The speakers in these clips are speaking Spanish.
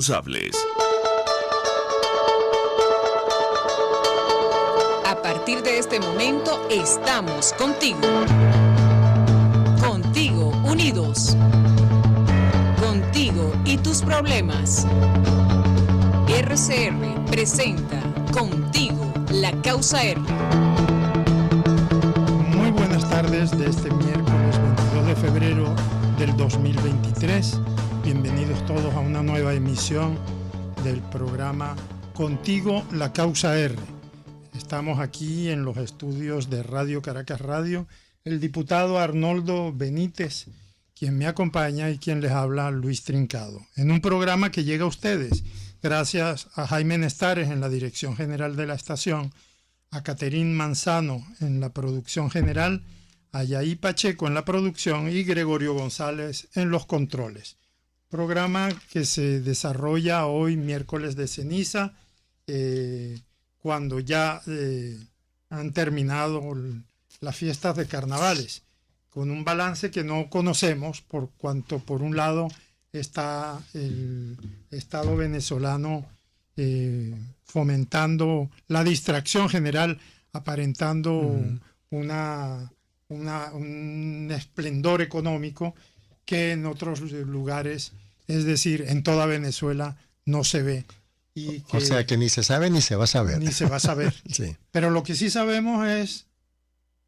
responsables. A partir de este momento estamos contigo. Contigo unidos. Contigo y tus problemas. RCR presenta Contigo, la causa R. Muy buenas tardes de este miércoles 22 de febrero del 2023. Bienvenidos todos a una nueva emisión del programa Contigo, la causa R. Estamos aquí en los estudios de Radio Caracas Radio. El diputado Arnoldo Benítez, quien me acompaña, y quien les habla, Luis Trincado. En un programa que llega a ustedes gracias a Jaime Nestares en la dirección general de la estación, a Caterín Manzano en la producción general, a Yaí Pacheco en la producción y Gregorio González en los controles. Programa que se desarrolla hoy, miércoles de ceniza, cuando ya han terminado las fiestas de carnavales, con un balance que no conocemos, por cuanto por un lado está el Estado venezolano fomentando la distracción general, aparentando un esplendor económico que en otros lugares, es decir, en toda Venezuela, no se ve. Y o sea que ni se sabe ni se va a saber. Ni se va a saber. Sí. Pero lo que sí sabemos es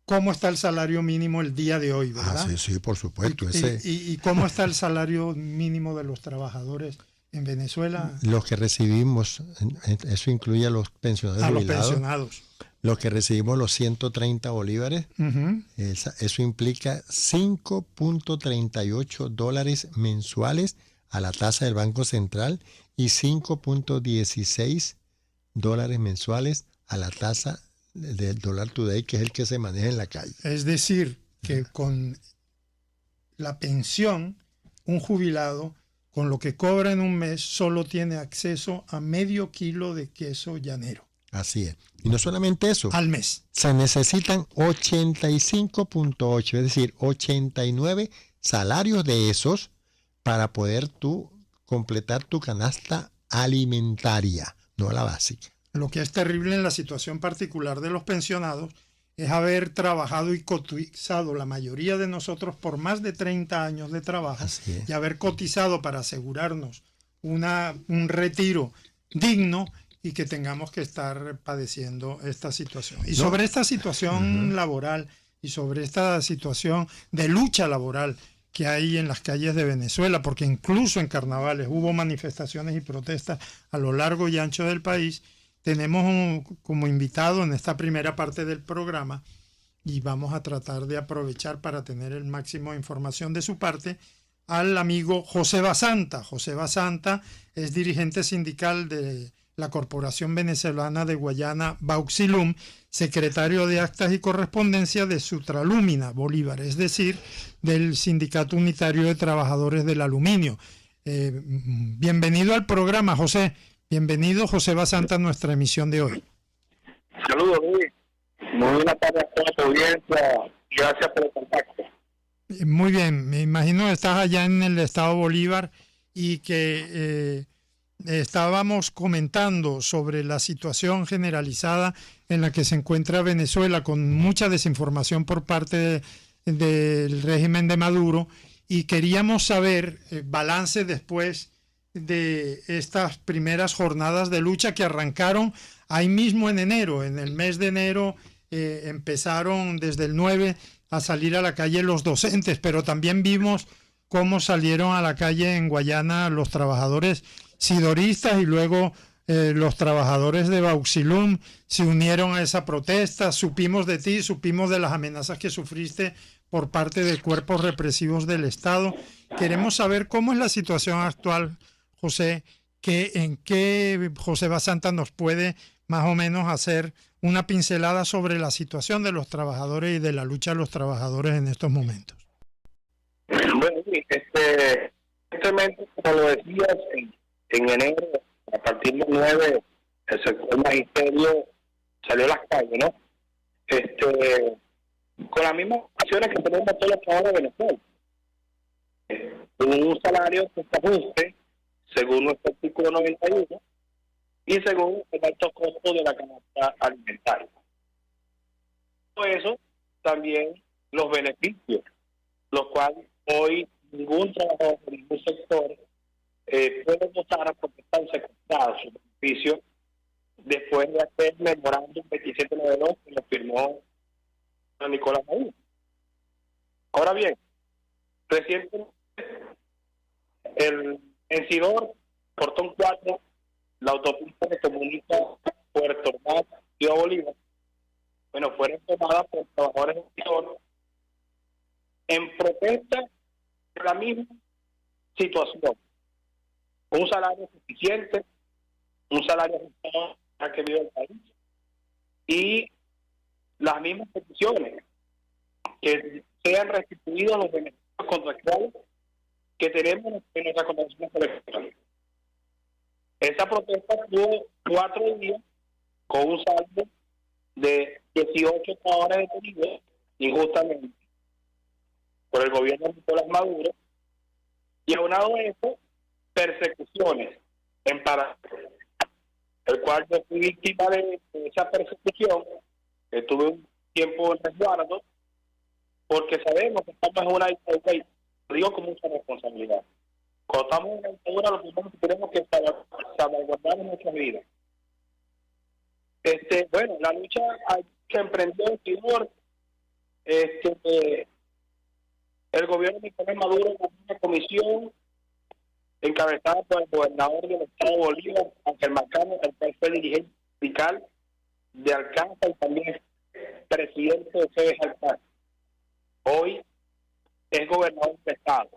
cómo está el salario mínimo el día de hoy, ¿verdad? Sí, por supuesto. Y cómo está el salario mínimo de los trabajadores en Venezuela. Los que recibimos, eso incluye a los pensionados jubilados. Los pensionados. Los que recibimos los 130 bolívares, eso implica $5.38 mensuales a la tasa del Banco Central y $5.16 mensuales a la tasa del dólar today, que es el que se maneja en la calle. Es decir, que con la pensión, un jubilado, con lo que cobra en un mes, solo tiene acceso a medio kilo de queso llanero. Así es. Y no solamente eso. Al mes. Se necesitan 85.8, es decir, 89 salarios de esos para poder tú completar tu canasta alimentaria, no la básica. Lo que es terrible en la situación particular de los pensionados es haber trabajado y cotizado, la mayoría de nosotros, por más de 30 años de trabajo, y haber cotizado para asegurarnos un retiro digno, y que tengamos que estar padeciendo esta situación. Y sobre esta situación laboral y sobre esta situación de lucha laboral que hay en las calles de Venezuela, porque incluso en carnavales hubo manifestaciones y protestas a lo largo y ancho del país, tenemos como invitado en esta primera parte del programa, y vamos a tratar de aprovechar para tener el máximo de información de su parte, al amigo José Basanta. José Basanta es dirigente sindical de la Corporación Venezolana de Guayana, Bauxilum, secretario de Actas y Correspondencia de Sutralúmina, Bolívar, es decir, del Sindicato Unitario de Trabajadores del Aluminio. Bienvenido al programa, José. Bienvenido, José Basanta, a nuestra emisión de hoy. Saludos, Luis. Muy buenas tardes a toda tu audiencia. Gracias por el contacto. Muy bien, me imagino que estás allá en el estado Bolívar y que estábamos comentando sobre la situación generalizada en la que se encuentra Venezuela, con mucha desinformación por parte del régimen de Maduro, y queríamos saber balance después de estas primeras jornadas de lucha que arrancaron ahí mismo en enero. En el mes de enero empezaron desde el 9 a salir a la calle los docentes, pero también vimos cómo salieron a la calle en Guayana los trabajadores sidoristas, y luego los trabajadores de Bauxilum se unieron a esa protesta. Supimos de ti, supimos de las amenazas que sufriste por parte de cuerpos represivos del Estado. Queremos saber cómo es la situación actual, José, en qué José Basanta nos puede más o menos hacer una pincelada sobre la situación de los trabajadores y de la lucha de los trabajadores en estos momentos. Bueno, sí, justamente como lo decías, en enero, a partir del 9, el sector magisterio salió a las calles, ¿no? Con las mismas acciones que tenemos todos los trabajadores de Venezuela. Con un salario que se ajuste según nuestro artículo 91, y según el alto costo de la canasta alimentaria. Por eso, también los beneficios, los cuales hoy ningún trabajador de ningún sector puede votar porque están secuestrados sus beneficios después de hacer memorándum 2792 que lo firmó Nicolás Maduro. Ahora bien, recientemente en Sidor, Portón 4, la autopista que comunica Puerto Ordaz y Ciudad Bolívar, bueno, fueron tomadas por trabajadores de Sidor en protesta de la misma situación. Un salario suficiente, un salario ajustado al que vive el país, y las mismas peticiones, que sean restituidos los beneficios contractuales que tenemos en nuestras convenciones colectivas. Esa protesta tuvo 4 días con un saldo de 18 trabajadores detenidos injustamente por el gobierno de Nicolás Maduro, y aunado a eso, persecuciones en paralelo, el cual yo fui víctima de esa persecución. Tuve un tiempo en resguardo porque sabemos que estamos en una dictadura, y lo digo con mucha responsabilidad. Cuando estamos en una dictadura, lo primero que tenemos que salvaguardar nuestras vidas. Bueno, la lucha que emprendió el Sidor, el gobierno de Nicolás Maduro con una comisión encabezada por el gobernador del estado de Bolívar, Ángel Macano, el cual fue dirigente sindical de Alcázar y también presidente de CBG Alcázar. Hoy es gobernador del estado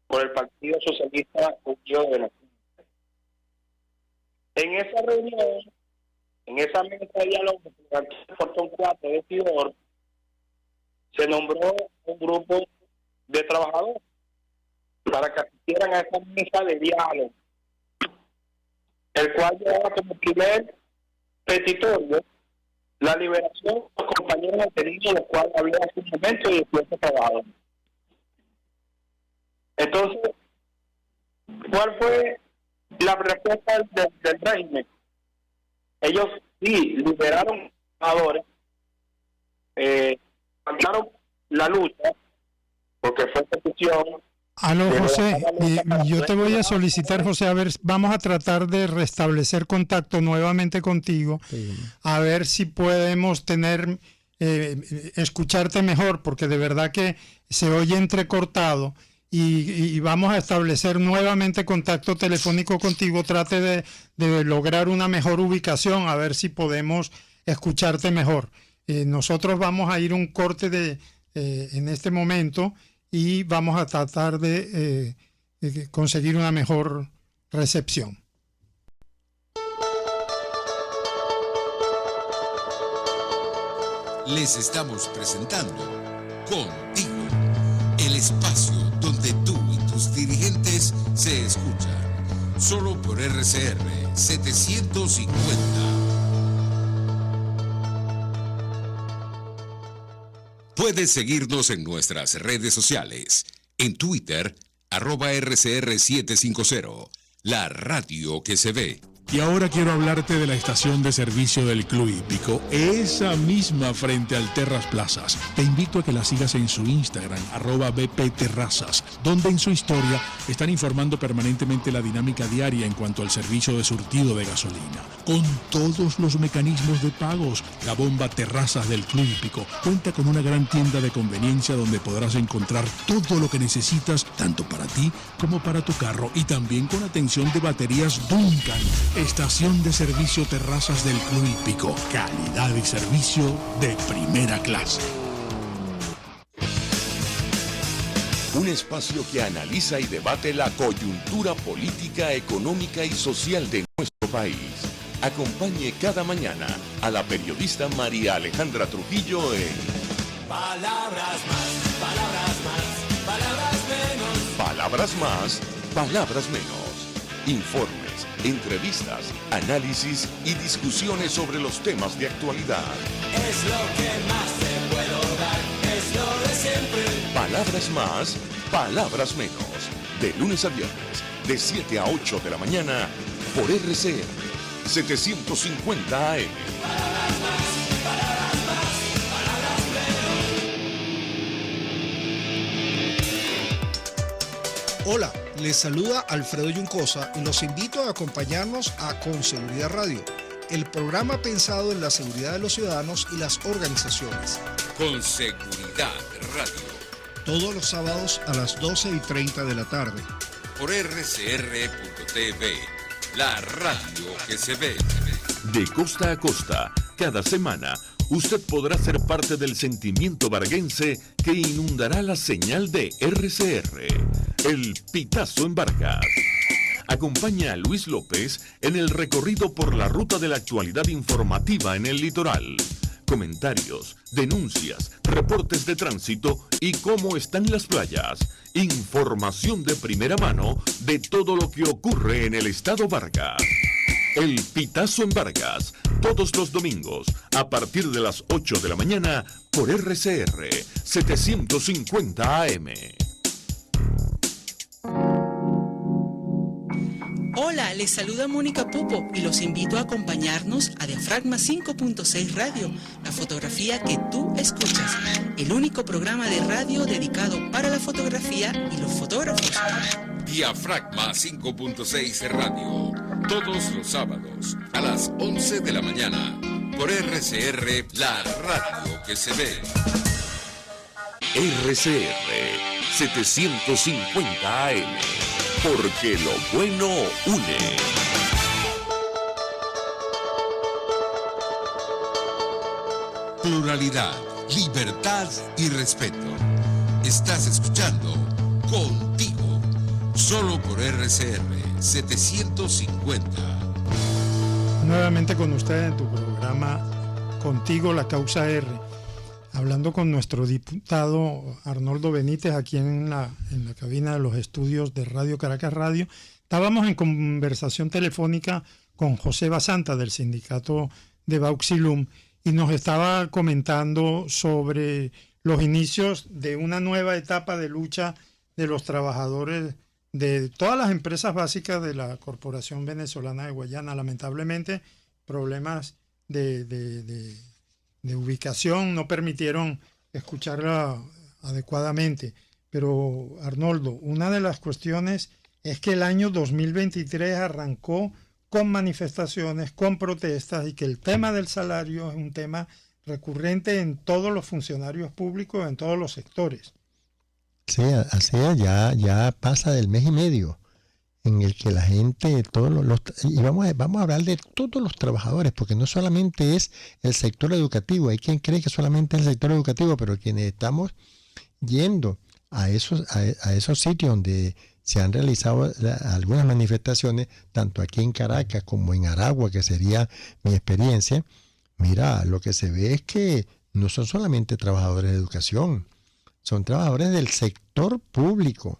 por el Partido Socialista Unido de Venezuela. En esa reunión, en esa mesa de diálogo en el Portón 4 de Sidor, se nombró un grupo de trabajadores para que asistieran a esa mesa de diálogo, el cual llevaba como primer petitorio la liberación de los compañeros detenidos, los cuales había hace un momento, y después de trabajadores. Entonces, ¿cuál fue la respuesta del régimen? Ellos sí liberaron trabajadores, marcaron la lucha, porque fue petición. Aló, José, yo te voy a solicitar, José, a ver, vamos a tratar de restablecer contacto nuevamente contigo, a ver si podemos tener, escucharte mejor, porque de verdad que se oye entrecortado, y vamos a establecer nuevamente contacto telefónico contigo. Trate de lograr una mejor ubicación, a ver si podemos escucharte mejor. Nosotros vamos a ir un corte en este momento, y vamos a tratar de conseguir una mejor recepción. Les estamos presentando Contigo, el espacio donde tú y tus dirigentes se escuchan, solo por RCR 750. Puedes seguirnos en nuestras redes sociales. En Twitter, @RCR750, la radio que se ve. Y ahora quiero hablarte de la estación de servicio del Club Hípico, esa misma frente al Terras Plazas. Te invito a que la sigas en su Instagram, @BPTerrazas, donde en su historia están informando permanentemente la dinámica diaria en cuanto al servicio de surtido de gasolina. Con todos los mecanismos de pagos, la bomba Terrazas del Club Hípico cuenta con una gran tienda de conveniencia donde podrás encontrar todo lo que necesitas, tanto para ti como para tu carro, y también con atención de baterías Duncan. Estación de servicio Terrazas del Club Hípico. Calidad y servicio de primera clase. Un espacio que analiza y debate la coyuntura política, económica y social de nuestro país. Acompañe cada mañana a la periodista María Alejandra Trujillo en Palabras más, palabras más, palabras menos. Palabras más, palabras menos. Informes, entrevistas, análisis y discusiones sobre los temas de actualidad. Es lo que más te puedo dar, es lo de siempre. Palabras más, palabras menos. De lunes a viernes, de 7 a 8 de la mañana por RCR 750 AM. Hola, les saluda Alfredo Yuncosa y los invito a acompañarnos a Con Seguridad Radio, el programa pensado en la seguridad de los ciudadanos y las organizaciones. Con Seguridad Radio. Todos los sábados a las 12:30 de la tarde. Por rcr.tv, la radio que se ve. De costa a costa, cada semana, usted podrá ser parte del sentimiento varguense que inundará la señal de RCR, el Pitazo en Vargas. Acompaña a Luis López en el recorrido por la ruta de la actualidad informativa en el litoral. Comentarios, denuncias, reportes de tránsito y cómo están las playas. Información de primera mano de todo lo que ocurre en el estado Vargas. El Pitazo en Vargas, todos los domingos, a partir de las 8 de la mañana, por RCR 750 AM. Hola, les saluda Mónica Popo y los invito a acompañarnos a Diafragma 5.6 Radio, la fotografía que tú escuchas, el único programa de radio dedicado para la fotografía y los fotógrafos. Diafragma 5.6 Radio, todos los sábados a las 11 de la mañana, por RCR, la radio que se ve. RCR 750 AM, porque lo bueno une. Pluralidad, libertad y respeto. Estás escuchando Contigo, solo por RCR 750. Nuevamente con ustedes en tu programa Contigo, la causa R. Hablando con nuestro diputado Arnoldo Benítez aquí en la cabina de los estudios de Radio Caracas Radio. Estábamos en conversación telefónica con José Basanta del sindicato de Bauxilum y nos estaba comentando sobre los inicios de una nueva etapa de lucha de los trabajadores de todas las empresas básicas de la Corporación Venezolana de Guayana. Lamentablemente, problemas de ubicación no permitieron escucharla adecuadamente. Pero, Arnoldo, una de las cuestiones es que el año 2023 arrancó con manifestaciones, con protestas, y que el tema del salario es un tema recurrente en todos los funcionarios públicos, en todos los sectores. Sí, así es, ya pasa del mes y medio en el que la gente, y vamos a hablar de todos los trabajadores, porque no solamente es el sector educativo. Hay quien cree que solamente es el sector educativo, pero quienes estamos yendo a esos sitios donde se han realizado algunas manifestaciones, tanto aquí en Caracas como en Aragua, que sería mi experiencia, mira, lo que se ve es que no son solamente trabajadores de educación, son trabajadores del sector público,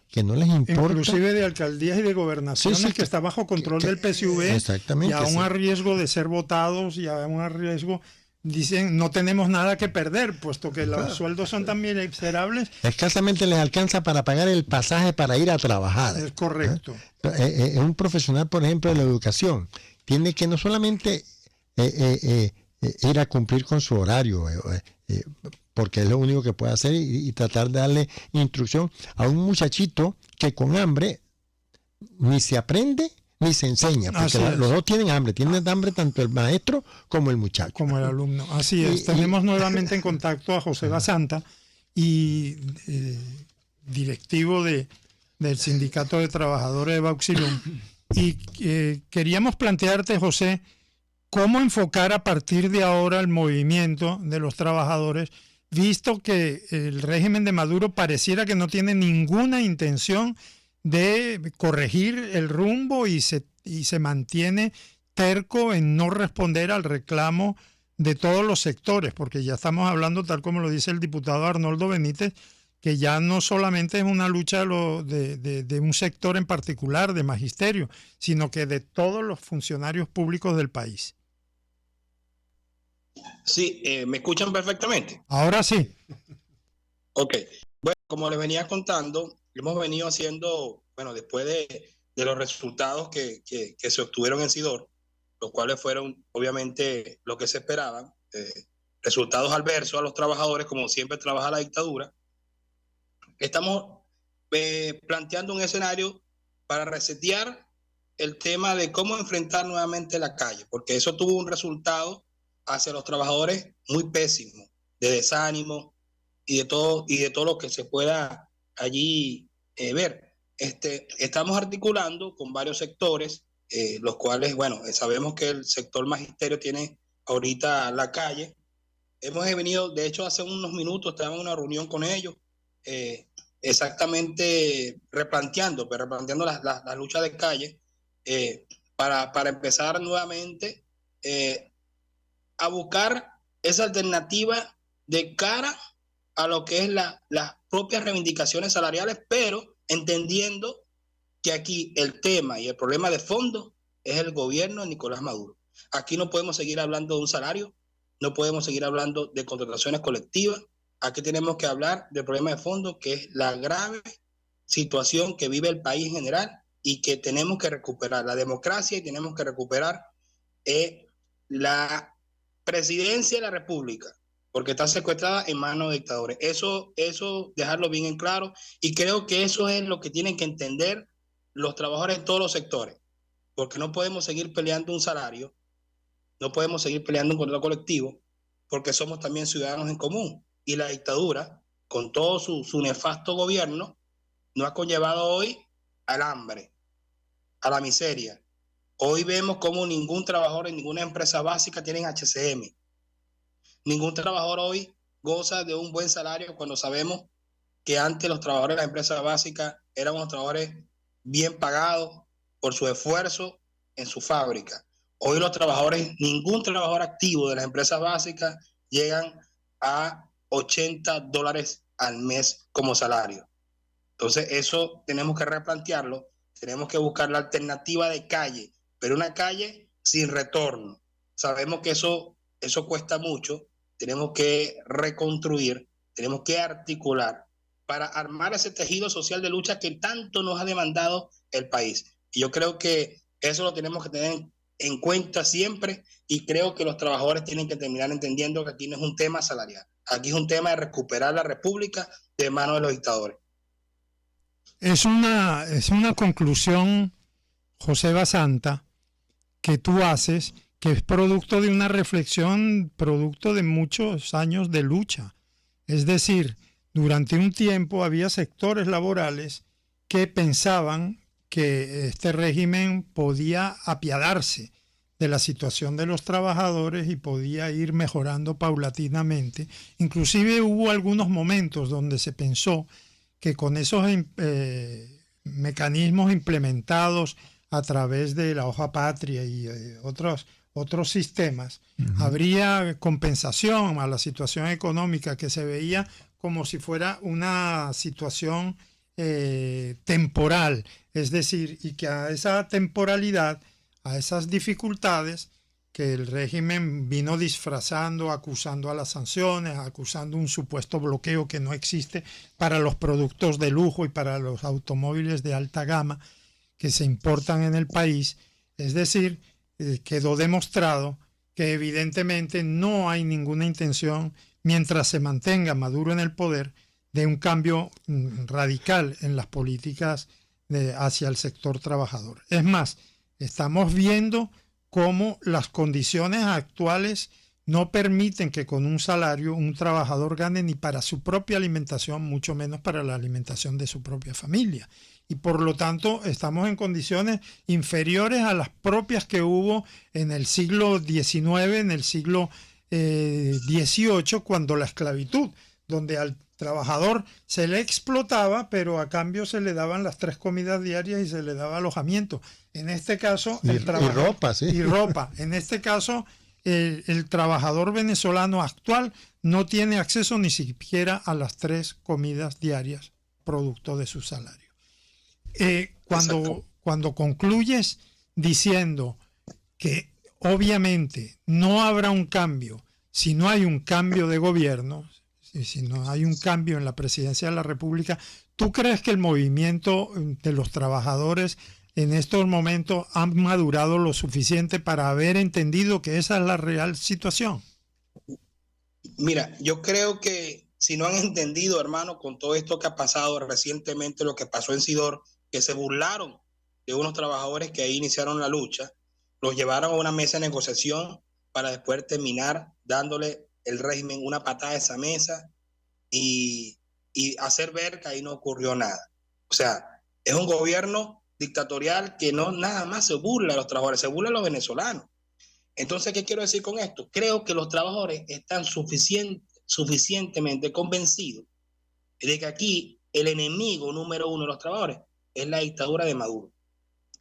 que no les importa. Inclusive de alcaldías y de gobernaciones, sí, que está bajo control del PSV, exactamente, y aún a riesgo de ser votados, y aún a riesgo, dicen, no tenemos nada que perder, puesto que los sueldos son también miserables. Escasamente les alcanza para pagar el pasaje para ir a trabajar. Es correcto. Un profesional, por ejemplo, de la educación, tiene que no solamente ir a cumplir con su horario, porque es lo único que puede hacer, y tratar de darle instrucción a un muchachito que con hambre ni se aprende ni se enseña, porque los dos tienen hambre tanto el maestro como el muchacho. Como el alumno, así es. Tenemos nuevamente en contacto a José Basanta, y directivo del Sindicato de Trabajadores de Bauxilum, y queríamos plantearte, José, cómo enfocar a partir de ahora el movimiento de los trabajadores, visto que el régimen de Maduro pareciera que no tiene ninguna intención de corregir el rumbo y se mantiene terco en no responder al reclamo de todos los sectores, porque ya estamos hablando, tal como lo dice el diputado Arnoldo Benítez, que ya no solamente es una lucha de un sector en particular, de magisterio, sino que de todos los funcionarios públicos del país. Sí, ¿me escuchan perfectamente? Ahora sí. Ok. Bueno, como les venía contando, hemos venido haciendo bueno, después de los resultados que se obtuvieron en Sidor, los cuales fueron obviamente lo que se esperaban, resultados adversos a los trabajadores, como siempre trabaja la dictadura, estamos planteando un escenario para resetear el tema de cómo enfrentar nuevamente la calle, porque eso tuvo un resultado hacia los trabajadores muy pésimo, de desánimo y de todo lo que se pueda allí ver. Estamos articulando con varios sectores, los cuales, bueno, sabemos que el sector magisterio tiene ahorita la calle. Hemos venido, de hecho, hace unos minutos estaba en una reunión con ellos, exactamente replanteando las luchas de calle, para empezar nuevamente a buscar esa alternativa de cara a lo que es las propias reivindicaciones salariales, pero entendiendo que aquí el tema y el problema de fondo es el gobierno de Nicolás Maduro. Aquí no podemos seguir hablando de un salario, no podemos seguir hablando de contrataciones colectivas. Aquí tenemos que hablar del problema de fondo, que es la grave situación que vive el país en general y que tenemos que recuperar la democracia y tenemos que recuperar la presidencia de la República, porque está secuestrada en manos de dictadores. Eso dejarlo bien en claro, y creo que eso es lo que tienen que entender los trabajadores en todos los sectores, porque no podemos seguir peleando un salario, no podemos seguir peleando un contrato colectivo, porque somos también ciudadanos en común, y la dictadura, con todo su nefasto gobierno, nos ha conllevado hoy al hambre, a la miseria. Hoy vemos como ningún trabajador en ninguna empresa básica tiene HCM. Ningún trabajador hoy goza de un buen salario, cuando sabemos que antes los trabajadores de las empresas básicas eran unos trabajadores bien pagados por su esfuerzo en su fábrica. Hoy los trabajadores, ningún trabajador activo de las empresas básicas llegan a $80 al mes como salario. Entonces eso tenemos que replantearlo, tenemos que buscar la alternativa de calle, pero una calle sin retorno. Sabemos que eso cuesta mucho, tenemos que reconstruir, tenemos que articular para armar ese tejido social de lucha que tanto nos ha demandado el país. Y yo creo que eso lo tenemos que tener en cuenta siempre, y creo que los trabajadores tienen que terminar entendiendo que aquí no es un tema salarial, aquí es un tema de recuperar la República de manos de los dictadores. Es una conclusión, José Basanta, que tú haces, que es producto de una reflexión, producto de muchos años de lucha. Es decir, durante un tiempo había sectores laborales que pensaban que este régimen podía apiadarse de la situación de los trabajadores y podía ir mejorando paulatinamente. Inclusive hubo algunos momentos donde se pensó que con esos mecanismos implementados a través de la hoja patria y otros sistemas, habría compensación a la situación económica, que se veía como si fuera una situación temporal, es decir, y que a esa temporalidad, a esas dificultades que el régimen vino disfrazando, acusando a las sanciones, acusando un supuesto bloqueo que no existe para los productos de lujo y para los automóviles de alta gama que se importan en el país. Es decir, quedó demostrado que evidentemente no hay ninguna intención, mientras se mantenga Maduro en el poder, de un cambio radical en las políticas hacia el sector trabajador. Es más, estamos viendo cómo las condiciones actuales no permiten que con un salario un trabajador gane ni para su propia alimentación, mucho menos para la alimentación de su propia familia. Y por lo tanto estamos en condiciones inferiores a las propias que hubo en el siglo XIX, en el siglo XVIII, cuando la esclavitud, donde al trabajador se le explotaba, pero a cambio se le daban las 3 comidas diarias y se le daba alojamiento. En este caso, el trabajador, y ropa, sí. Y ropa. En este caso, el trabajador venezolano actual no tiene acceso ni siquiera a las 3 comidas diarias producto de su salario. Cuando concluyes diciendo que obviamente no habrá un cambio si no hay un cambio de gobierno, si no hay un cambio en la presidencia de la República, ¿tú crees que el movimiento de los trabajadores en estos momentos ha madurado lo suficiente para haber entendido que esa es la real situación? Mira, yo creo que si no han entendido, hermano, con todo esto que ha pasado recientemente, lo que pasó en Sidor, que se burlaron de unos trabajadores que ahí iniciaron la lucha, los llevaron a una mesa de negociación para después terminar dándole el régimen una patada a esa mesa y hacer ver que ahí no ocurrió nada. O sea, es un gobierno dictatorial que no nada más se burla de los trabajadores, se burla de los venezolanos. Entonces, ¿qué quiero decir con esto? Creo que los trabajadores están suficientemente convencidos de que aquí el enemigo número uno de los trabajadores es la dictadura de Maduro.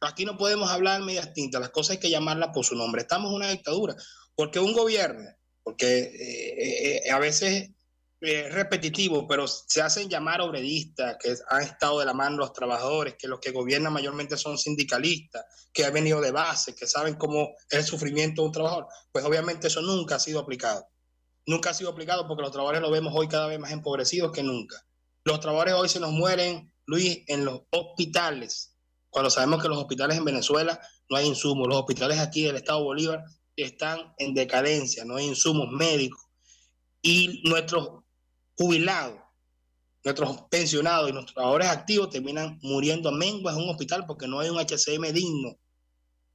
Aquí no podemos hablar medias tintas, las cosas hay que llamarlas por su nombre. Estamos en una dictadura, porque un gobierno, porque a veces es repetitivo, pero se hacen llamar obredistas, que han estado de la mano los trabajadores, que los que gobiernan mayormente son sindicalistas, que han venido de base, que saben cómo es el sufrimiento de un trabajador. Pues obviamente eso nunca ha sido aplicado. Nunca ha sido aplicado porque los trabajadores lo vemos hoy cada vez más empobrecidos que nunca. Los trabajadores hoy se nos mueren, Luis, en los hospitales, cuando sabemos que los hospitales en Venezuela no hay insumos. Los hospitales aquí del Estado Bolívar están en decadencia, no hay insumos médicos. Y nuestros jubilados, nuestros pensionados y nuestros trabajadores activos terminan muriendo a menguas en un hospital porque no hay un HCM digno,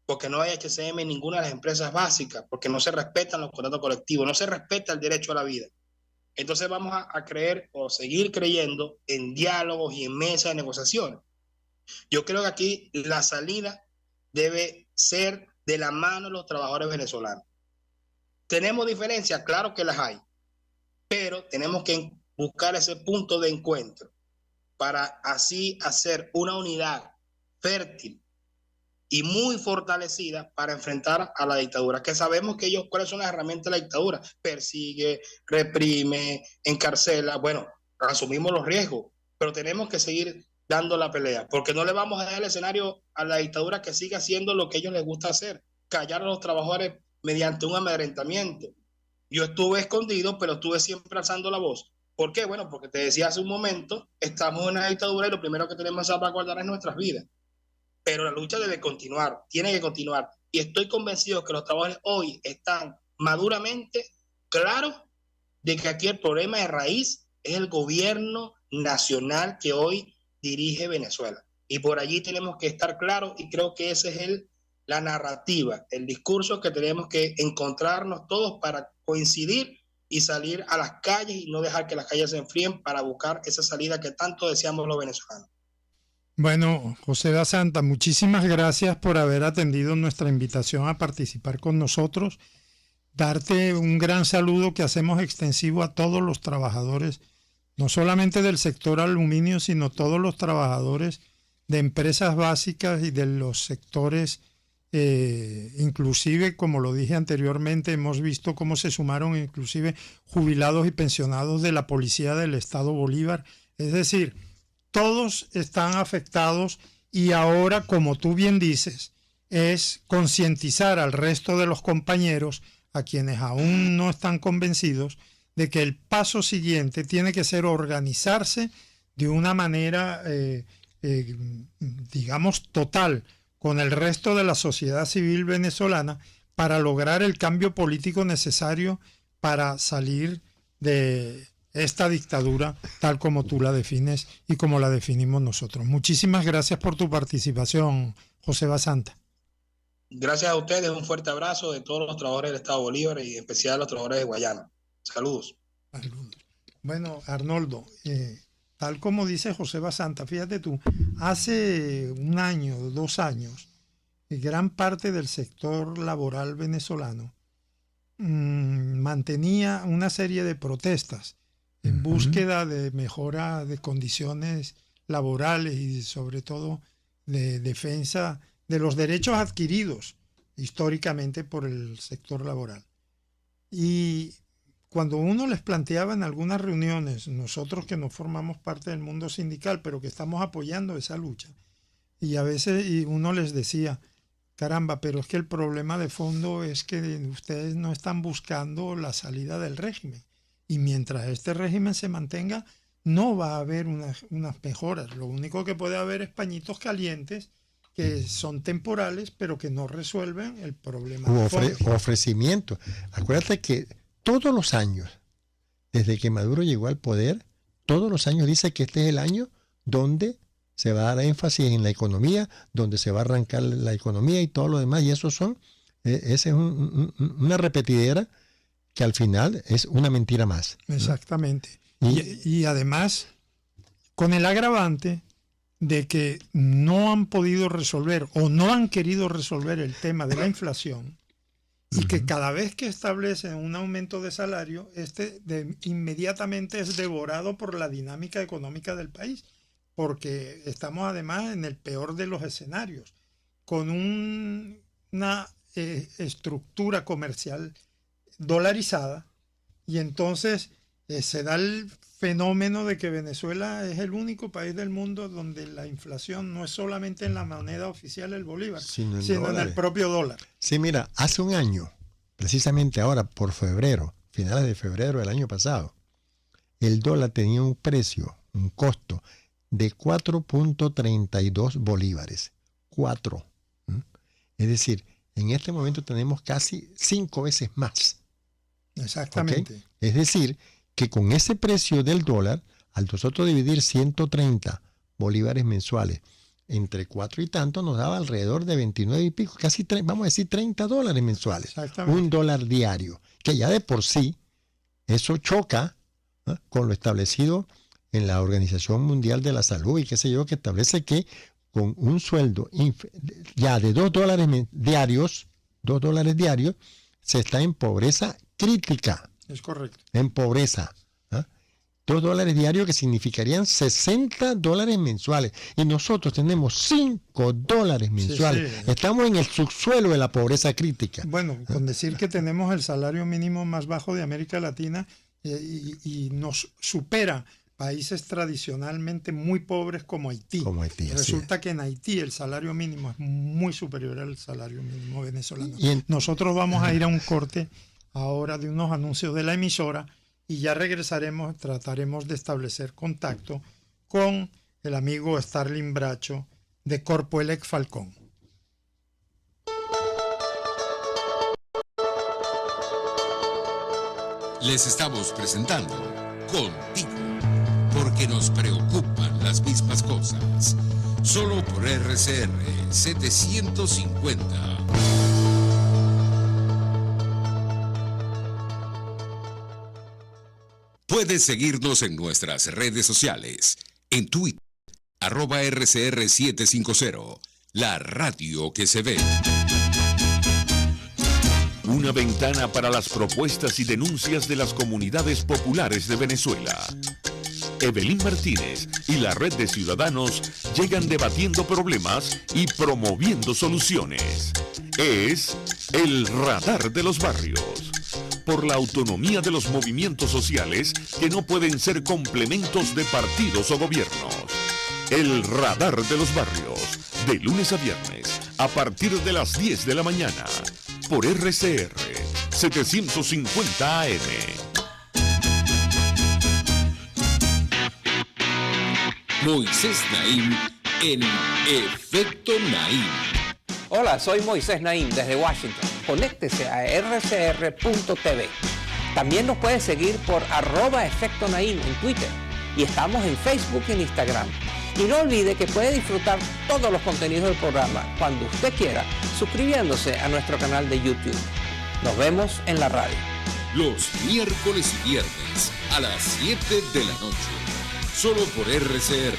porque no hay HCM en ninguna de las empresas básicas, porque no se respetan los contratos colectivos, no se respeta el derecho a la vida. Entonces vamos a creer o seguir creyendo en diálogos y en mesas de negociación. Yo creo que aquí la salida debe ser de la mano de los trabajadores venezolanos. ¿Tenemos diferencias? Claro que las hay, pero tenemos que buscar ese punto de encuentro para así hacer una unidad fértil y muy fortalecida para enfrentar a la dictadura, que sabemos que ellos, ¿cuáles son las herramientas de la dictadura? Persigue, reprime, encarcela. Bueno, asumimos los riesgos, pero tenemos que seguir dando la pelea, porque no le vamos a dar el escenario a la dictadura que siga haciendo lo que a ellos les gusta hacer, callar a los trabajadores mediante un amedrentamiento. Yo estuve escondido, pero estuve siempre alzando la voz. ¿Por qué? Bueno, porque te decía hace un momento, estamos en una dictadura y lo primero que tenemos que salvaguardar es nuestras vidas. Pero la lucha debe continuar, tiene que continuar. Y estoy convencido que los trabajadores hoy están maduramente claros de que aquí el problema de raíz es el gobierno nacional que hoy dirige Venezuela. Y por allí tenemos que estar claros y creo que esa es la narrativa, el discurso que tenemos que encontrarnos todos para coincidir y salir a las calles y no dejar que las calles se enfríen para buscar esa salida que tanto deseamos los venezolanos. Bueno, José Basanta, muchísimas gracias por haber atendido nuestra invitación a participar con nosotros. Darte un gran saludo que hacemos extensivo a todos los trabajadores, no solamente del sector aluminio, sino todos los trabajadores de empresas básicas y de los sectores, inclusive, como lo dije anteriormente, hemos visto cómo se sumaron inclusive jubilados y pensionados de la Policía del Estado Bolívar. Es decir, todos están afectados y ahora, como tú bien dices, es concientizar al resto de los compañeros, a quienes aún no están convencidos, de que el paso siguiente tiene que ser organizarse de una manera, digamos, total con el resto de la sociedad civil venezolana para lograr el cambio político necesario para salir de esta dictadura tal como tú la defines y como la definimos nosotros. Muchísimas gracias por tu participación, José Basanta. Gracias a ustedes, un fuerte abrazo de todos los trabajadores del Estado Bolívar y en especial a los trabajadores de Guayana. Saludos. Bueno, Arnoldo, tal como dice José Basanta, fíjate tú, hace un año, 2 años, gran parte del sector laboral venezolano mantenía una serie de protestas en búsqueda de mejora de condiciones laborales y sobre todo de defensa de los derechos adquiridos históricamente por el sector laboral. Y cuando uno les planteaba en algunas reuniones, nosotros que no formamos parte del mundo sindical, pero que estamos apoyando esa lucha, y a veces uno les decía, caramba, pero es que el problema de fondo es que ustedes no están buscando la salida del régimen. Y mientras este régimen se mantenga, no va a haber unas mejoras. Lo único que puede haber es pañitos calientes que son temporales, pero que no resuelven el problema. Ofrecimiento. Acuérdate que todos los años, desde que Maduro llegó al poder, todos los años dice que este es el año donde se va a dar énfasis en la economía, donde se va a arrancar la economía y todo lo demás. Y eso esa es una repetidera que al final es una mentira más. Exactamente. Y además, con el agravante de que no han podido resolver o no han querido resolver el tema de la inflación, y que cada vez que establecen un aumento de salario, inmediatamente es devorado por la dinámica económica del país, porque estamos además en el peor de los escenarios, con una estructura comercial dolarizada, y entonces se da el fenómeno de que Venezuela es el único país del mundo donde la inflación no es solamente en la moneda oficial, el bolívar, sino en el propio dólar. Sí, mira, hace un año, precisamente ahora por febrero, finales de febrero del año pasado, el dólar tenía un precio, un costo de 4.32 bolívares. 4. Es decir, en este momento tenemos casi 5 veces más. Exactamente. ¿Okay? Es decir, que con ese precio del dólar, al nosotros dividir 130 bolívares mensuales entre 4 y tanto, nos daba alrededor de 29 y pico, casi, vamos a decir, 30 dólares mensuales. Un dólar diario, que ya de por sí, eso choca con lo establecido en la Organización Mundial de la Salud y qué sé yo, que establece que con un sueldo ya de $2 diarios, se está en pobreza crítica. Es correcto. En pobreza. $2 diarios que significarían $60 mensuales. Y nosotros tenemos $5 mensuales. Sí. Estamos en el subsuelo de la pobreza crítica. Bueno, con decir que tenemos el salario mínimo más bajo de América Latina y nos supera países tradicionalmente muy pobres como Haití. Resulta que en Haití el salario mínimo es muy superior al salario mínimo venezolano. Nosotros vamos a ir a un corte ahora de unos anuncios de la emisora y ya regresaremos, trataremos de establecer contacto con el amigo Starling Bracho de Corpoelec Falcón. Les estamos presentando Contigo, porque nos preocupan las mismas cosas. Solo por RCR 750. Puedes seguirnos en nuestras redes sociales. En Twitter, @RCR750, la radio que se ve. Una ventana para las propuestas y denuncias de las comunidades populares de Venezuela. Evelyn Martínez y la Red de Ciudadanos llegan debatiendo problemas y promoviendo soluciones. Es el Radar de los Barrios. Por la autonomía de los movimientos sociales que no pueden ser complementos de partidos o gobiernos. El Radar de los Barrios, de lunes a viernes, a partir de las 10 de la mañana, por RCR 750 AM. Moisés Naim en Efecto Naim. Hola, soy Moisés Naim desde Washington. Conéctese a rcr.tv. También nos puede seguir por @Efecto Naim en Twitter. Y estamos en Facebook y en Instagram. Y no olvide que puede disfrutar todos los contenidos del programa cuando usted quiera, suscribiéndose a nuestro canal de YouTube. Nos vemos en la radio. Los miércoles y viernes a las 7 de la noche. Solo por RCR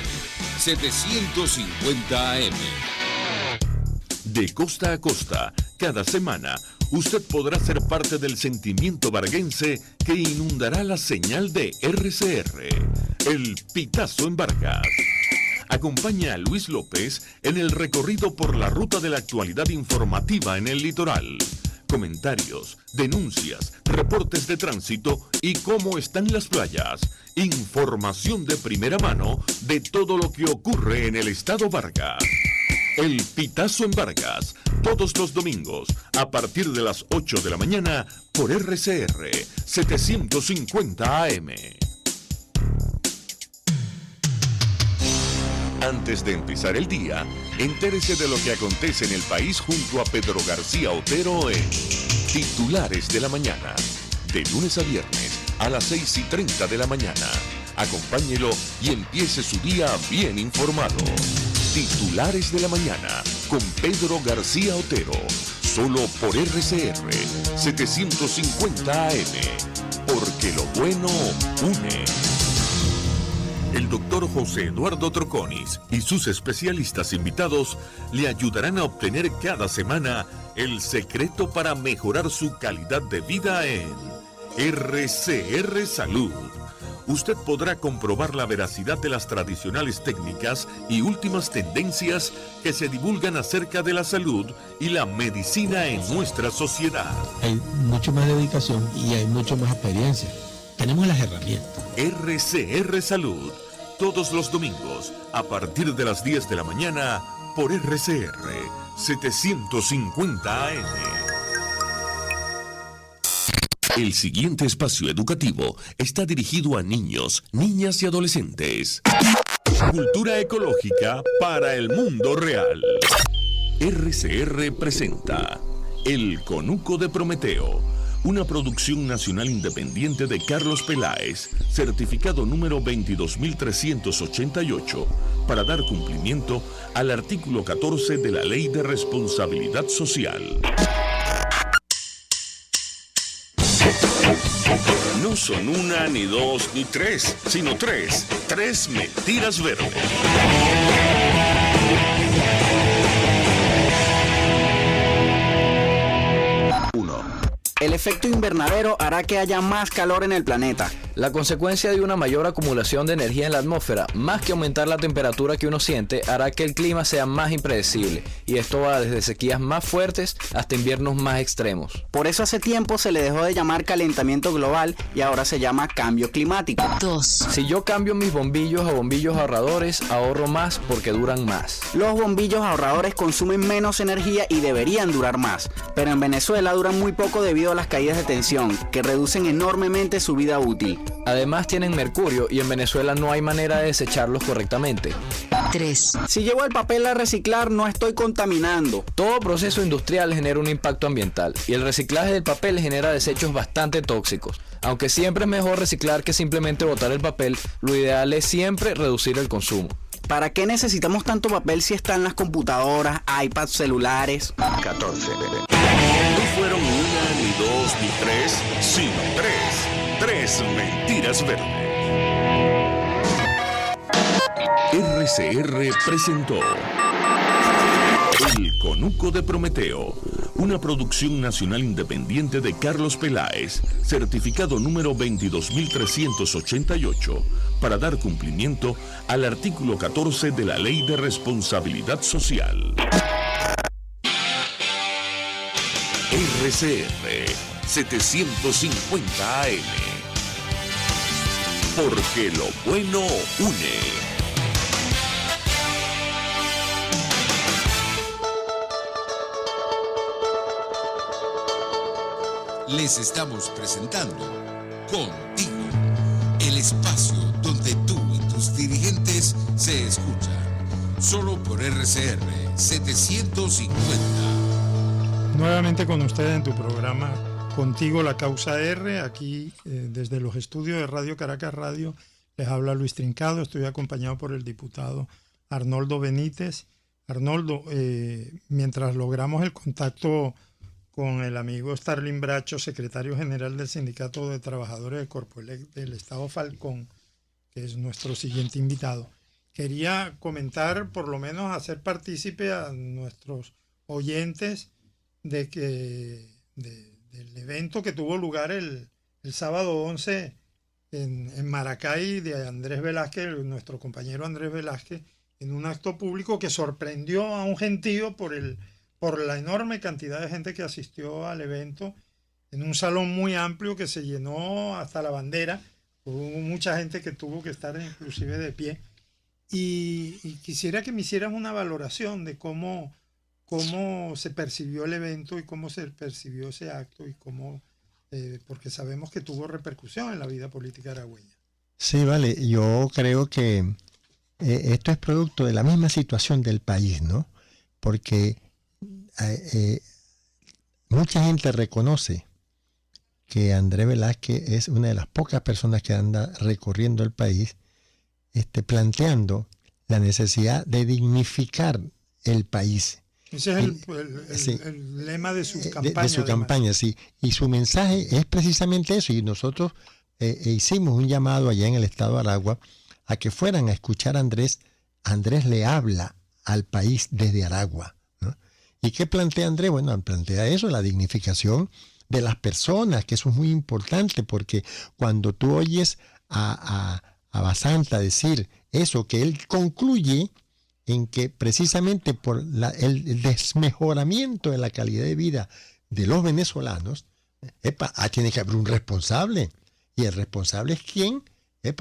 750 AM. De costa a costa, cada semana, usted podrá ser parte del sentimiento varguense que inundará la señal de RCR. El Pitazo en Vargas. Acompaña a Luis López en el recorrido por la ruta de la actualidad informativa en el litoral. Comentarios, denuncias, reportes de tránsito y cómo están las playas. Información de primera mano de todo lo que ocurre en el estado Vargas. El Pitazo en Vargas, todos los domingos, a partir de las 8 de la mañana, por RCR 750 AM. Antes de empezar el día, entérese de lo que acontece en el país junto a Pedro García Otero en Titulares de la Mañana, de lunes a viernes a las 6:30 de la mañana. Acompáñelo y empiece su día bien informado. Titulares de la Mañana con Pedro García Otero, solo por RCR 750 AM, porque lo bueno une. El doctor José Eduardo Troconis y sus especialistas invitados le ayudarán a obtener cada semana el secreto para mejorar su calidad de vida en RCR Salud. Usted podrá comprobar la veracidad de las tradicionales técnicas y últimas tendencias que se divulgan acerca de la salud y la medicina en nuestra sociedad. Hay mucho más dedicación y hay mucho más experiencia. Tenemos las herramientas. RCR Salud, todos los domingos, a partir de las 10 de la mañana, por RCR 750 AM. El siguiente espacio educativo está dirigido a niños, niñas y adolescentes. Cultura ecológica para el mundo real. RCR presenta El Conuco de Prometeo, una producción nacional independiente de Carlos Peláez, certificado número 22.388, para dar cumplimiento al artículo 14 de la Ley de Responsabilidad Social. No son una, ni dos, ni tres, sino tres mentiras verdes. El efecto invernadero hará que haya más calor en el planeta. La consecuencia de una mayor acumulación de energía en la atmósfera, más que aumentar la temperatura que uno siente, hará que el clima sea más impredecible. Y esto va desde sequías más fuertes hasta inviernos más extremos. Por eso hace tiempo se le dejó de llamar calentamiento global y ahora se llama cambio climático. 2. Si yo cambio mis bombillos a bombillos ahorradores, ahorro más porque duran más. Los bombillos ahorradores consumen menos energía y deberían durar más, pero en Venezuela duran muy poco debido a las caídas de tensión, que reducen enormemente su vida útil. Además tienen mercurio y en Venezuela no hay manera de desecharlos correctamente. 3. Si llevo el papel a reciclar, no estoy contaminando. Todo proceso industrial genera un impacto ambiental y el reciclaje del papel genera desechos bastante tóxicos. Aunque siempre es mejor reciclar que simplemente botar el papel, lo ideal es siempre reducir el consumo. ¿Para qué necesitamos tanto papel si están las computadoras, iPads, celulares? 14. No fueron una, ni dos, ni tres, sino tres mentiras verdes. RCR presentó El Conuco de Prometeo, una producción nacional independiente de Carlos Peláez, certificado número 22.388, para dar cumplimiento al artículo 14 de la Ley de Responsabilidad Social. RCR 750 AM, porque lo bueno une. Les estamos presentando Contigo, el espacio donde tú y tus dirigentes se escuchan, solo por RCR 750. Nuevamente con ustedes en tu programa Contigo, la Causa R, aquí desde los estudios de Radio Caracas Radio, les habla Luis Trincado, estoy acompañado por el diputado Arnoldo Benítez. Arnoldo, mientras logramos el contacto con el amigo Starling Bracho, secretario general del Sindicato de Trabajadores de Corpoelec del Estado Falcón, que es nuestro siguiente invitado, quería comentar, por lo menos hacer partícipe a nuestros oyentes del evento que tuvo lugar el sábado 11 en Maracay, de Andrés Velázquez, nuestro compañero Andrés Velázquez, en un acto público que sorprendió a un gentío por la enorme cantidad de gente que asistió al evento, en un salón muy amplio que se llenó hasta la bandera. Hubo mucha gente que tuvo que estar inclusive de pie. y quisiera que me hicieras una valoración de cómo se percibió el evento y cómo se percibió ese acto y cómo, porque sabemos que tuvo repercusión en la vida política aragüeña. Sí, vale, yo creo que esto es producto de la misma situación del país, ¿no? Porque mucha gente reconoce que Andrés Velázquez es una de las pocas personas que anda recorriendo el país, planteando la necesidad de dignificar el país. Ese es el lema de su campaña. De su campaña, sí. Y su mensaje es precisamente eso. Y nosotros hicimos un llamado allá en el estado de Aragua a que fueran a escuchar a Andrés. Andrés le habla al país desde Aragua, ¿no? ¿Y qué plantea Andrés? Bueno, plantea eso, la dignificación de las personas, que eso es muy importante, porque cuando tú oyes a Basanta decir eso, que él concluye en que precisamente por el desmejoramiento de la calidad de vida de los venezolanos, tiene que haber un responsable. Y el responsable es quien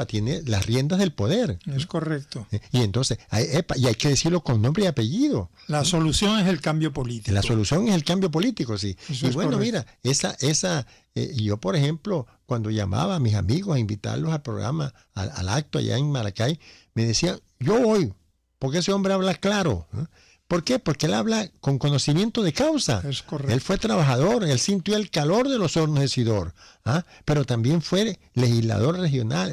tiene las riendas del poder. Es correcto. Y entonces, y hay que decirlo con nombre y apellido. La solución es el cambio político. La solución es el cambio político, sí. Eso y bueno, correcto. Mira, yo por ejemplo, cuando llamaba a mis amigos a invitarlos al programa, al acto allá en Maracay, me decían, yo voy, porque ese hombre habla claro, ¿no? ¿Por qué? Porque él habla con conocimiento de causa. Es correcto. Él fue trabajador, él sintió el calor de los hornos de Sidor, pero también fue legislador regional,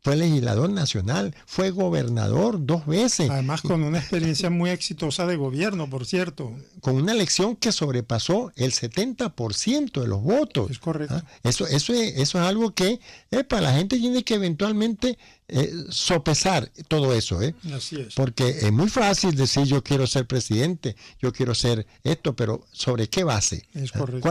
fue legislador nacional, fue gobernador 2 veces. Además con una experiencia muy exitosa de gobierno, por cierto. Con una elección que sobrepasó el 70% de los votos. Es correcto. Eso es algo que la gente tiene que eventualmente sopesar todo eso. Así es. Porque es muy fácil decir yo quiero ser presidente, yo quiero ser esto, pero ¿sobre qué base? Es correcto.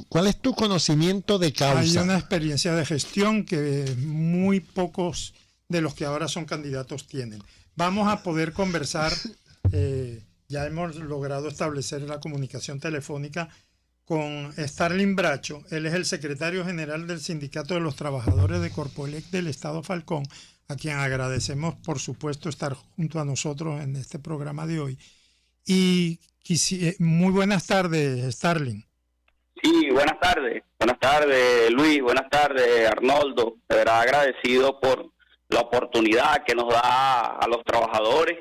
¿Cuál es tu conocimiento de causa? Hay una experiencia de gestión que muy pocos de los que ahora son candidatos tienen. Vamos a poder conversar, ya hemos logrado establecer la comunicación telefónica con Starling Bracho. Él es el secretario general del Sindicato de los Trabajadores de Corpoelec del Estado Falcón, a quien agradecemos, por supuesto, estar junto a nosotros en este programa de hoy. Y muy buenas tardes, Starling. Sí, buenas tardes. Buenas tardes, Luis. Buenas tardes, Arnoldo. De verdad agradecido por la oportunidad que nos da a los trabajadores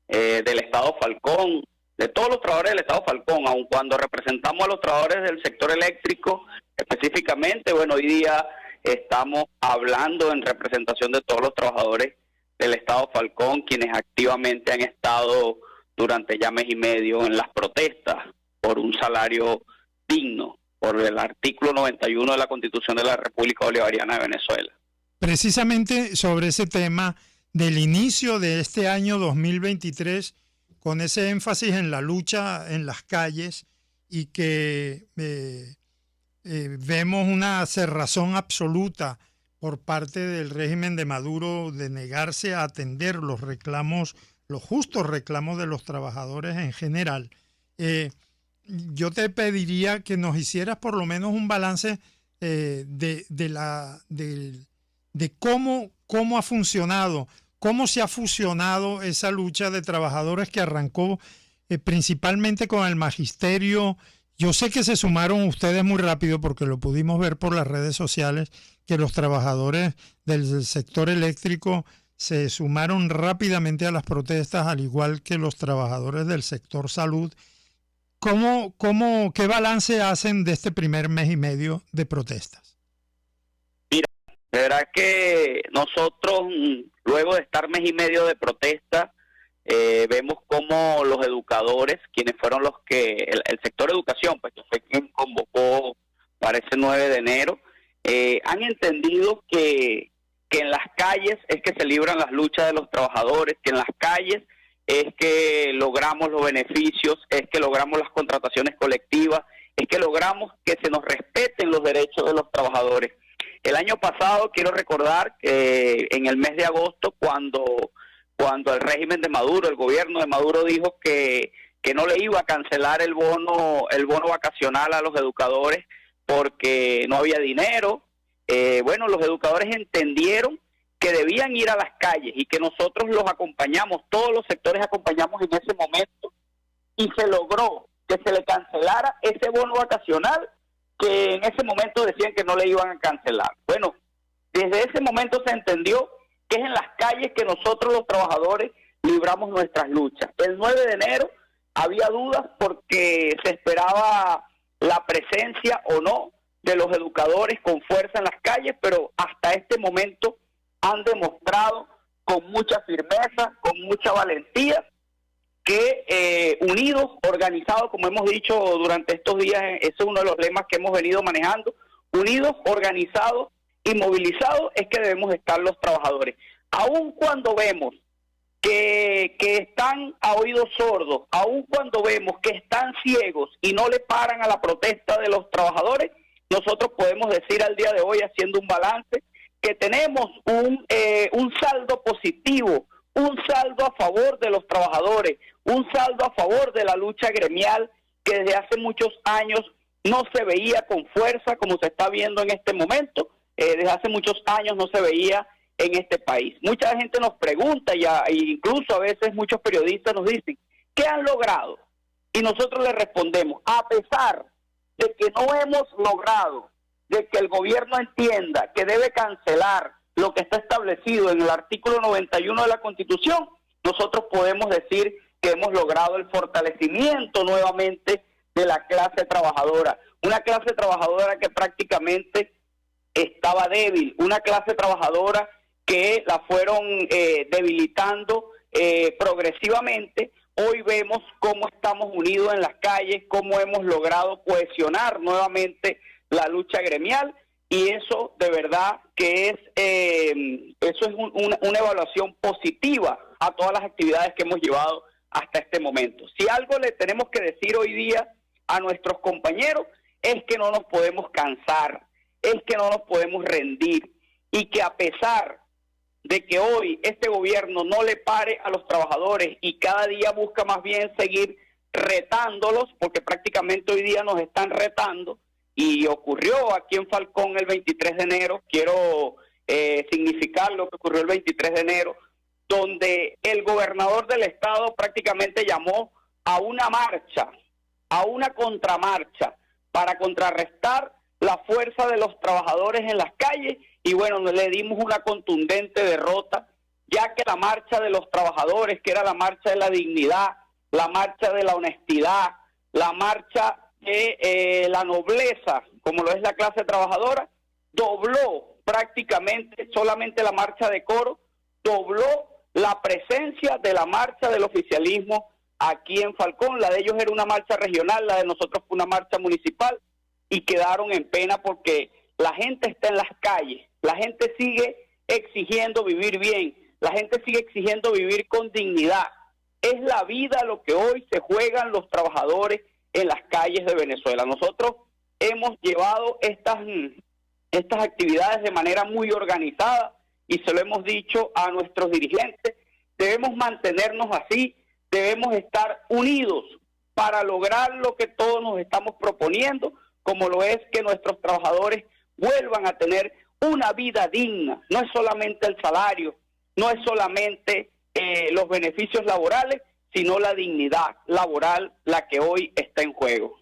del Estado Falcón, de todos los trabajadores del Estado Falcón, aun cuando representamos a los trabajadores del sector eléctrico específicamente. Bueno, hoy día estamos hablando en representación de todos los trabajadores del Estado Falcón, quienes activamente han estado durante ya mes y medio en las protestas por un salario digno, por el artículo 91 de la Constitución de la República Bolivariana de Venezuela. Precisamente sobre ese tema del inicio de este año 2023, con ese énfasis en la lucha en las calles y que vemos una cerrazón absoluta por parte del régimen de Maduro de negarse a atender los reclamos, los justos reclamos de los trabajadores en general. Yo te pediría que nos hicieras por lo menos un balance de cómo ha funcionado, cómo se ha fusionado esa lucha de trabajadores que arrancó principalmente con el magisterio. Yo sé que se sumaron ustedes muy rápido porque lo pudimos ver por las redes sociales, que los trabajadores del sector eléctrico se sumaron rápidamente a las protestas, al igual que los trabajadores del sector salud. ¿Qué balance hacen de este primer mes y medio de protestas? Mira, de verdad que nosotros, luego de estar mes y medio de protesta, vemos cómo los educadores, quienes fueron los que, el sector educación, pues que fue quien convocó para ese 9 de enero, han entendido que en las calles es que se libran las luchas de los trabajadores, que en las calles es que logramos los beneficios, es que logramos las contrataciones colectivas, es que logramos que se nos respeten los derechos de los trabajadores. El año pasado, quiero recordar que en el mes de agosto, cuando el régimen de Maduro, el gobierno de Maduro dijo que no le iba a cancelar el bono vacacional a los educadores porque no había dinero, bueno, los educadores entendieron que debían ir a las calles y que nosotros los acompañamos, todos los sectores acompañamos en ese momento, y se logró que se le cancelara ese bono vacacional que en ese momento decían que no le iban a cancelar. Bueno, desde ese momento se entendió que es en las calles que nosotros los trabajadores libramos nuestras luchas. El 9 de enero había dudas porque se esperaba la presencia o no de los educadores con fuerza en las calles, pero hasta este momento han demostrado con mucha firmeza, con mucha valentía, que unidos, organizados, como hemos dicho durante estos días, ese es uno de los lemas que hemos venido manejando, unidos, organizados y movilizados es que debemos estar los trabajadores. Aun cuando vemos que están a oídos sordos, aun cuando vemos que están ciegos y no le paran a la protesta de los trabajadores, nosotros podemos decir al día de hoy, haciendo un balance, que tenemos un saldo positivo, un saldo a favor de los trabajadores, un saldo a favor de la lucha gremial que desde hace muchos años no se veía con fuerza como se está viendo en este momento, desde hace muchos años no se veía en este país. Mucha gente nos pregunta, e incluso a veces muchos periodistas nos dicen, ¿qué han logrado? Y nosotros les respondemos, a pesar de que no hemos logrado, de que el gobierno entienda que debe cancelar lo que está establecido en el artículo 91 de la Constitución, nosotros podemos decir que hemos logrado el fortalecimiento nuevamente de la clase trabajadora, una clase trabajadora que prácticamente estaba débil, una clase trabajadora que la fueron debilitando progresivamente. Hoy vemos cómo estamos unidos en las calles, cómo hemos logrado cohesionar nuevamente la lucha gremial, y eso de verdad que es una evaluación positiva a todas las actividades que hemos llevado hasta este momento. Si algo le tenemos que decir hoy día a nuestros compañeros es que no nos podemos cansar, es que no nos podemos rendir, y que a pesar de que hoy este gobierno no le pare a los trabajadores y cada día busca más bien seguir retándolos, porque prácticamente hoy día nos están retando, y ocurrió aquí en Falcón el 23 de enero, quiero significar lo que ocurrió el 23 de enero, donde el gobernador del estado prácticamente llamó a una marcha, a una contramarcha, para contrarrestar la fuerza de los trabajadores en las calles, y bueno, le dimos una contundente derrota, ya que la marcha de los trabajadores, que era la marcha de la dignidad, la marcha de la honestidad, la marcha de la nobleza, como lo es la clase trabajadora, dobló prácticamente, solamente la marcha de Coro, dobló la presencia de la marcha del oficialismo aquí en Falcón. La de ellos era una marcha regional, la de nosotros fue una marcha municipal, y quedaron en pena porque la gente está en las calles, la gente sigue exigiendo vivir bien, la gente sigue exigiendo vivir con dignidad. Es la vida lo que hoy se juegan los trabajadores en las calles de Venezuela. Nosotros hemos llevado estas actividades de manera muy organizada y se lo hemos dicho a nuestros dirigentes. Debemos mantenernos así, debemos estar unidos para lograr lo que todos nos estamos proponiendo, como lo es que nuestros trabajadores vuelvan a tener una vida digna. No es solamente el salario, no es solamente los beneficios laborales, sino la dignidad laboral la que hoy está en juego.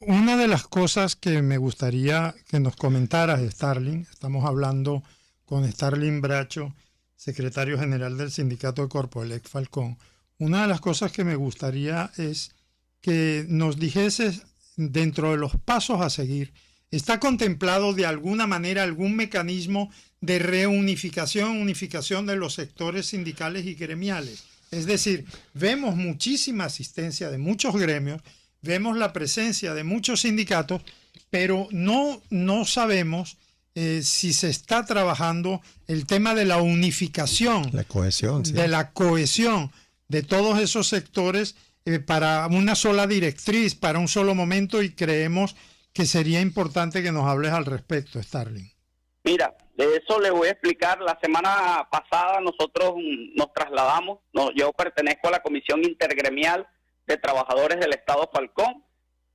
Una de las cosas que me gustaría que nos comentaras, Starling, estamos hablando con Starling Bracho, secretario general del Sindicato de Corpoelec Falcón. Una de las cosas que me gustaría es que nos dijeses, dentro de los pasos a seguir, ¿está contemplado de alguna manera algún mecanismo de unificación de los sectores sindicales y gremiales? Es decir, vemos muchísima asistencia de muchos gremios, vemos la presencia de muchos sindicatos, pero no sabemos si se está trabajando el tema de la unificación, la cohesión, sí, de la cohesión de todos esos sectores para una sola directriz, para un solo momento, y creemos que sería importante que nos hables al respecto, Starling. Mira, de eso le voy a explicar. La semana pasada nosotros nos trasladamos, yo pertenezco a la Comisión Intergremial de Trabajadores del Estado Falcón,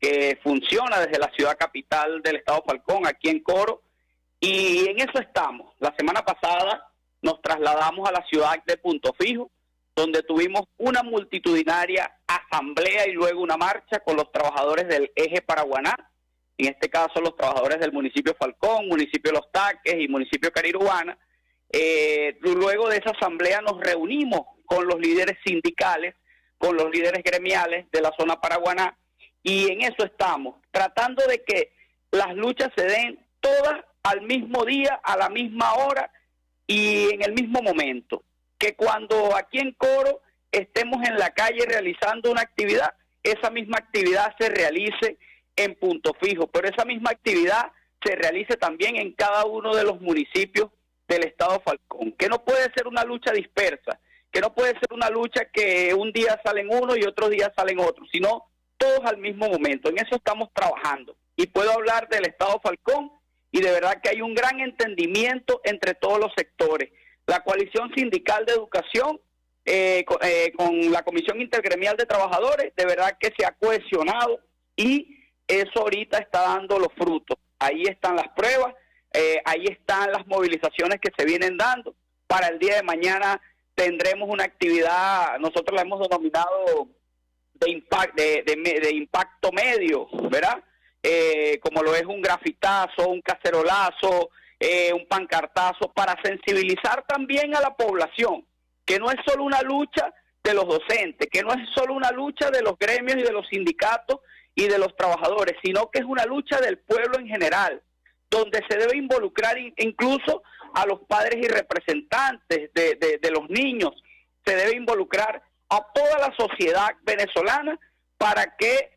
que funciona desde la ciudad capital del Estado Falcón, aquí en Coro, y en eso estamos. La semana pasada nos trasladamos a la ciudad de Punto Fijo, donde tuvimos una multitudinaria asamblea y luego una marcha con los trabajadores del eje Paraguaná, en este caso los trabajadores del municipio Falcón, municipio Los Taques y municipio Cariruana. Luego de esa asamblea nos reunimos con los líderes sindicales, con los líderes gremiales de la zona Paraguaná, y en eso estamos, tratando de que las luchas se den todas al mismo día, a la misma hora y en el mismo momento. Que cuando aquí en Coro estemos en la calle realizando una actividad, esa misma actividad se realice en Punto Fijo, pero esa misma actividad se realice también en cada uno de los municipios del estado Falcón, que no puede ser una lucha dispersa, que no puede ser una lucha que un día salen unos y otros días salen otros, sino todos al mismo momento. En eso estamos trabajando. Y puedo hablar del estado Falcón, y de verdad que hay un gran entendimiento entre todos los sectores. La coalición sindical de educación, con la Comisión Intergremial de Trabajadores, de verdad que se ha cohesionado, y eso ahorita está dando los frutos. Ahí están las pruebas, ahí están las movilizaciones que se vienen dando. Para el día de mañana tendremos una actividad, nosotros la hemos denominado de impacto medio, ¿verdad? Como lo es un grafitazo, un cacerolazo, un pancartazo, para sensibilizar también a la población, que no es solo una lucha de los docentes, que no es solo una lucha de los gremios y de los sindicatos y de los trabajadores, sino que es una lucha del pueblo en general, donde se debe involucrar incluso a los padres y representantes de los niños, se debe involucrar a toda la sociedad venezolana para que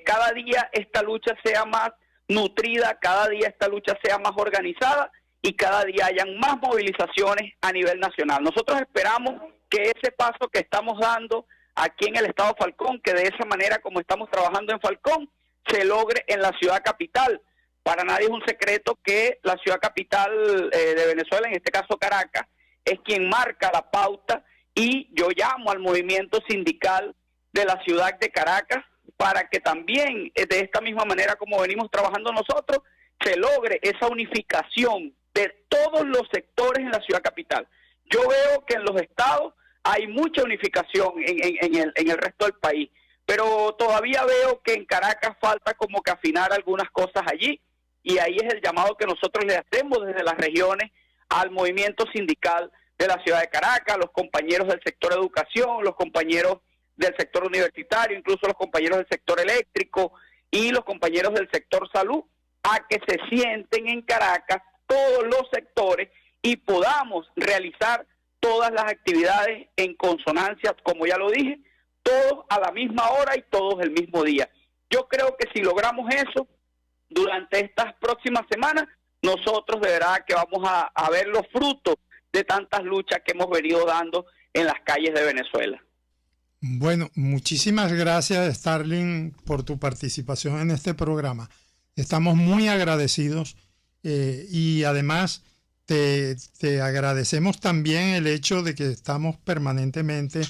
cada día esta lucha sea más nutrida, cada día esta lucha sea más organizada y cada día hayan más movilizaciones a nivel nacional. Nosotros esperamos que ese paso que estamos dando aquí en el estado Falcón, que de esa manera como estamos trabajando en Falcón, se logre en la ciudad capital. Para nadie es un secreto que la ciudad capital de Venezuela, en este caso Caracas, es quien marca la pauta, y yo llamo al movimiento sindical de la ciudad de Caracas para que también, de esta misma manera como venimos trabajando nosotros, se logre esa unificación de todos los sectores en la ciudad capital. Yo veo que en los estados hay mucha unificación en el resto del país, pero todavía veo que en Caracas falta como que afinar algunas cosas allí, y ahí es el llamado que nosotros le hacemos desde las regiones al movimiento sindical de la ciudad de Caracas, los compañeros del sector educación, los compañeros del sector universitario, incluso los compañeros del sector eléctrico y los compañeros del sector salud, a que se sienten en Caracas todos los sectores y podamos realizar todas las actividades en consonancia, como ya lo dije, todos a la misma hora y todos el mismo día. Yo creo que si logramos eso durante estas próximas semanas, nosotros de verdad que vamos a ver los frutos de tantas luchas que hemos venido dando en las calles de Venezuela. Bueno, muchísimas gracias, Starling, por tu participación en este programa. Estamos muy agradecidos y además te agradecemos también el hecho de que estamos permanentemente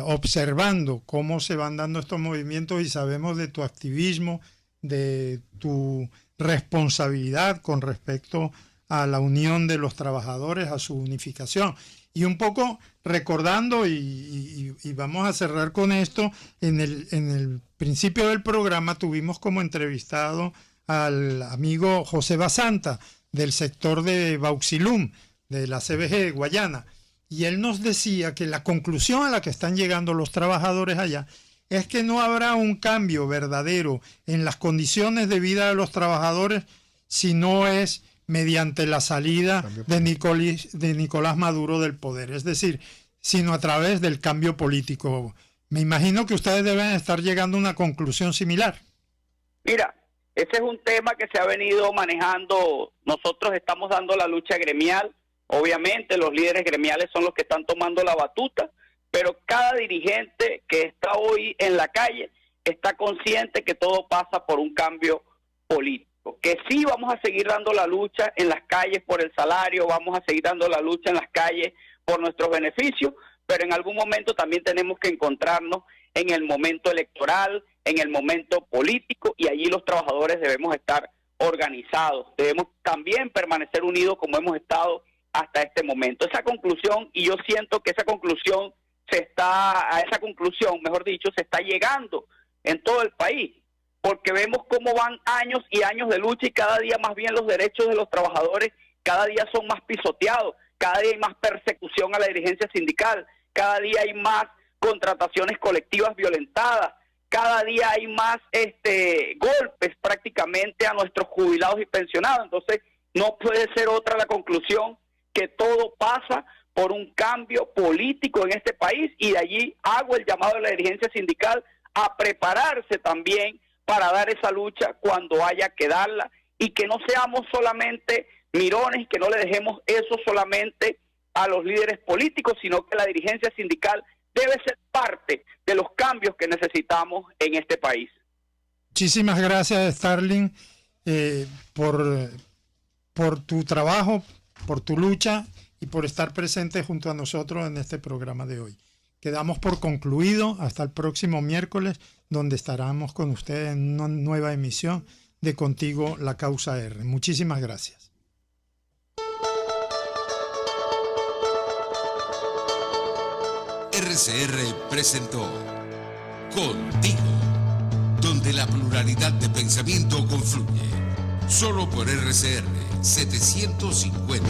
observando cómo se van dando estos movimientos, y sabemos de tu activismo, de tu responsabilidad con respecto a la unión de los trabajadores, a su unificación. Y un poco recordando, y vamos a cerrar con esto, en el principio del programa tuvimos como entrevistado al amigo José Basanta, del sector de Bauxilum, de la CBG de Guayana, y él nos decía que la conclusión a la que están llegando los trabajadores allá es que no habrá un cambio verdadero en las condiciones de vida de los trabajadores si no es mediante la salida de Nicolás Maduro del poder, es decir, sino a través del cambio político. Me imagino que ustedes deben estar llegando a una conclusión similar. Mira, ese es un tema que se ha venido manejando. Nosotros estamos dando la lucha gremial, obviamente los líderes gremiales son los que están tomando la batuta, pero cada dirigente que está hoy en la calle está consciente que todo pasa por un cambio político. Que sí vamos a seguir dando la lucha en las calles por el salario, vamos a seguir dando la lucha en las calles por nuestros beneficios, pero en algún momento también tenemos que encontrarnos en el momento electoral, en el momento político, y allí los trabajadores debemos estar organizados, debemos también permanecer unidos como hemos estado hasta este momento. Esa conclusión, y yo siento que esa conclusión se está llegando en todo el país, porque vemos cómo van años y años de lucha y cada día más bien los derechos de los trabajadores cada día son más pisoteados, cada día hay más persecución a la dirigencia sindical, cada día hay más contrataciones colectivas violentadas, cada día hay más golpes prácticamente a nuestros jubilados y pensionados. Entonces no puede ser otra la conclusión que todo pasa por un cambio político en este país, y de allí hago el llamado a la dirigencia sindical a prepararse también para dar esa lucha cuando haya que darla, y que no seamos solamente mirones, que no le dejemos eso solamente a los líderes políticos, sino que la dirigencia sindical debe ser parte de los cambios que necesitamos en este país. Muchísimas gracias, Starling, por tu trabajo, por tu lucha y por estar presente junto a nosotros en este programa de hoy. Quedamos por concluido hasta el próximo miércoles, donde estaremos con ustedes en una nueva emisión de Contigo la Causa R. Muchísimas gracias. RCR presentó Contigo, donde la pluralidad de pensamiento confluye. Solo por RCR 750.